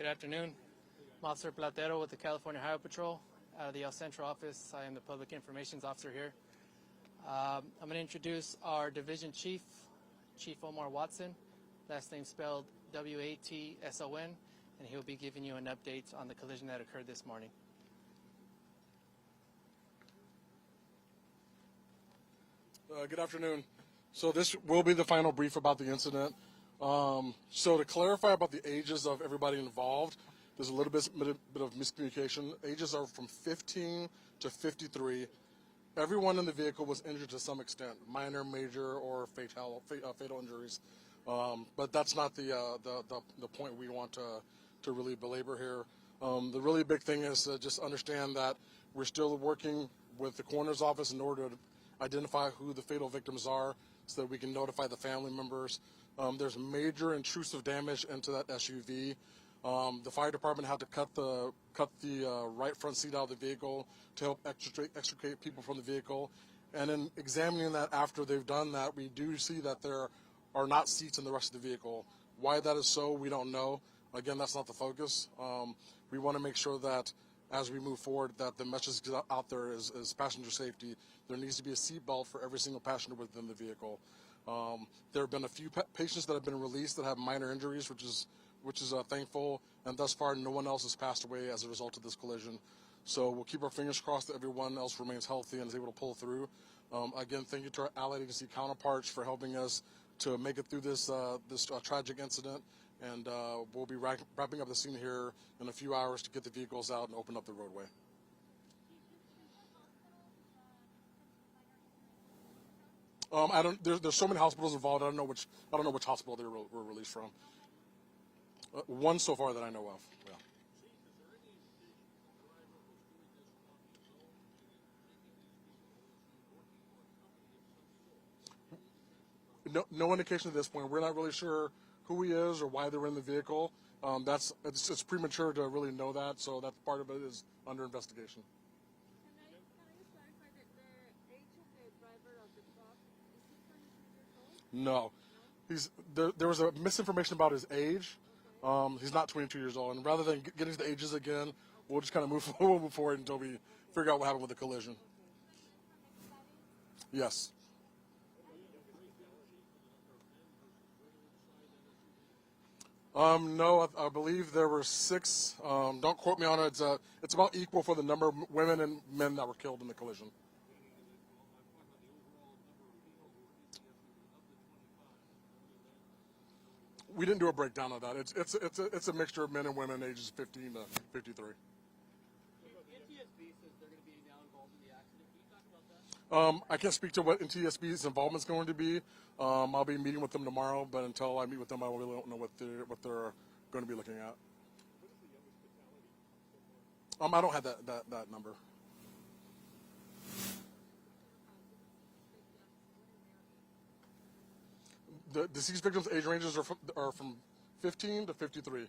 Good afternoon. I'm Officer Platero with the California Highway Patrol. Out of the El Centro office, I am the Public Information Officer here. I'm going to introduce our Division Chief, Chief Omar Watson, last name spelled W-A-T-S-O-N, and he'll be giving you an update on the collision that occurred this morning. Good afternoon. So this will be the final brief about the incident. So to clarify about the ages of everybody involved, there's a little bit of miscommunication. Ages are from 15 to 53. Everyone in the vehicle was injured to some extent, minor, major, or fatal injuries. But that's not the point we want to really belabor here. The really big thing is to just understand that we're still working with the coroner's office in order to identify who the fatal victims are so that we can notify the family members. There's major intrusive damage into that SUV. The fire department had to cut the right front seat out of the vehicle to help extricate people from the vehicle. And in examining that after they've done that, we do see that there are not seats in the rest of the vehicle. Why that is so, we don't know. Again, that's not the focus. We want to make sure that as we move forward, that the message out there is passenger safety. There needs to be a seat belt for every single passenger within the vehicle. There have been a few patients that have been released that have minor injuries, which is thankful, and thus far no one else has passed away as a result of this collision. So we'll keep our fingers crossed that everyone else remains healthy and is able to pull through. Again, thank you to our allied agency counterparts for helping us to make it through this tragic incident, and we'll be wrapping up the scene here in a few hours to get the vehicles out and open up the roadway. There's so many hospitals involved. I don't know which hospital they were released from. One so far that I know of. Yeah. No indication at this point. We're not really sure who he is or why they were in the vehicle. It's premature to really know that. So that part of it is under investigation. Can I just clarify that the age of the driver of the truck, is he 22 years old? No. There was a misinformation about his age. He's not 22 years old, and rather than getting to the ages again, we'll just kind of move forward until we figure out what happened with the collision. Yes. No, I believe there were 6. Don't quote me on it. It's about equal for the number of women and men that were killed in the collision. We didn't do a breakdown of that. It's a mixture of men and women ages 15 to 53. NTSB says they're going to be now involved in the accident. Can you talk about that? I can't speak to what NTSB's involvement is going to be. I'll be meeting with them tomorrow, but until I meet with them, I really don't know what they're going to be looking at. I don't have that number. The deceased victims' age ranges are from 15 to 53.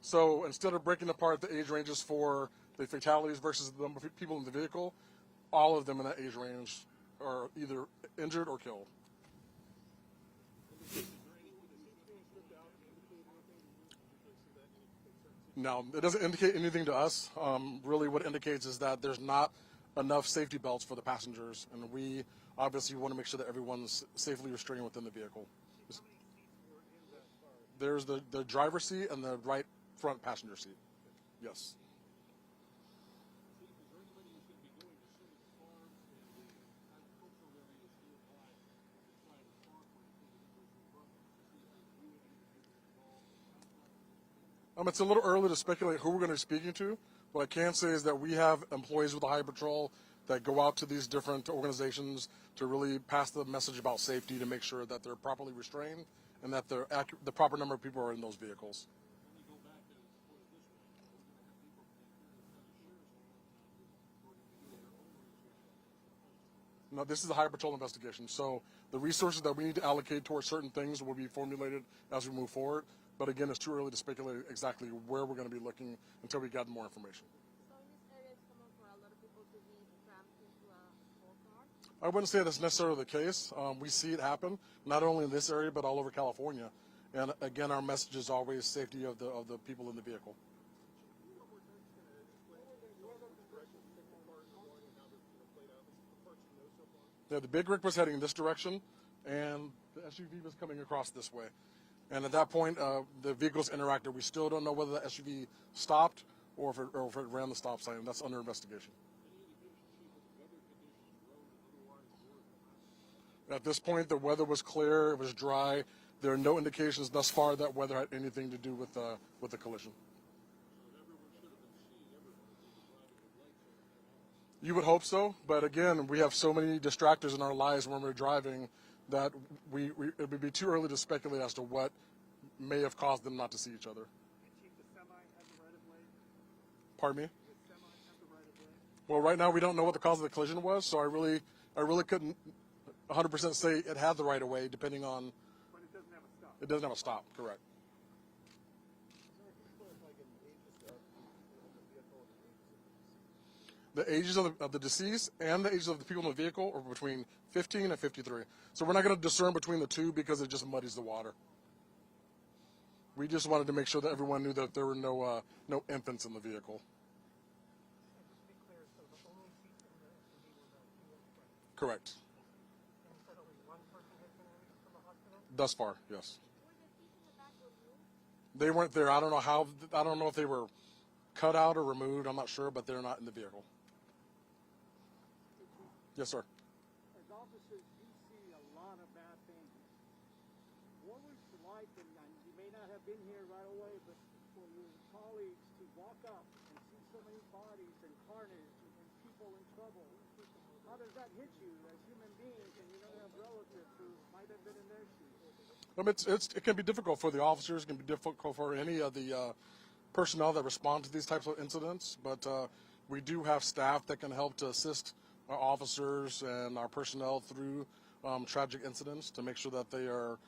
So instead of breaking apart the age ranges for the fatalities versus the number of people in the vehicle, all of them in that age range are either injured or killed. No, it doesn't indicate anything to us. Really what it indicates is that there's not enough safety belts for the passengers, and we obviously want to make sure that everyone's safely restrained within the vehicle. There's the driver's seat and the right front passenger seat. Yes. It's a little early to speculate who we're going to be speaking to. What I can say is that we have employees with the Highway Patrol that go out to these different organizations to really pass the message about safety to make sure that they're properly restrained and that the proper number of people are in those vehicles. No, this is a Highway Patrol investigation. So the resources that we need to allocate towards certain things will be formulated as we move forward. But again, it's too early to speculate exactly where we're going to be looking until we got more information. So in this area, it's common for a lot of people to be crammed into a small car? I wouldn't say that's necessarily the case. We see it happen, not only in this area, but all over California. And again, our message is always safety of the people in the vehicle. Yeah, the big rig was heading in this direction, and the SUV was coming across this way. And at that point, the vehicles interacted. We still don't know whether the SUV stopped or if it ran the stop sign. That's under investigation. At this point, the weather was clear. It was dry. There are no indications thus far that weather had anything to do with the collision. You would hope so, but again, we have so many distractors in our lives when we're driving that it would be too early to speculate as to what may have caused them not to see each other. Chief, the semi has the right of way. Pardon me? The semi has the right of way. Well, right now we don't know what the cause of the collision was, so I really couldn't 100% say it had the right of way, depending on. But it doesn't have a stop. It doesn't have a stop, correct? The ages of the deceased and the ages of the people in the vehicle are between 15 and 53. So we're not going to discern between the two because it just muddies the water. We just wanted to make sure that everyone knew that there were no infants in the vehicle. And just to be clear, so the only seats in the SUV were the two in front. Correct. And you said only one person has been released from the hospital? Thus far, yes. Were the seats in the back removed? They weren't there. I don't know if they were cut out or removed. I'm not sure, but they're not in the vehicle. Yes, sir. As officers, you see a lot of bad things. What was it like, and you may not have been here right away, but for your colleagues to walk up and see so many bodies and carnage and people in trouble, how does that hit you as human beings, and you don't have relatives who might have been in their shoes? It can be difficult for the officers. It can be difficult for any of the personnel that respond to these types of incidents. But we do have staff that can help to assist our officers and our personnel through tragic incidents to make sure that they are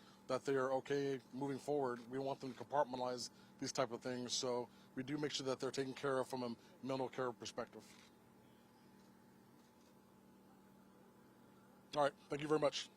okay moving forward. We want them to compartmentalize these type of things, so we do make sure that they're taken care of from a mental care perspective. All right, thank you very much.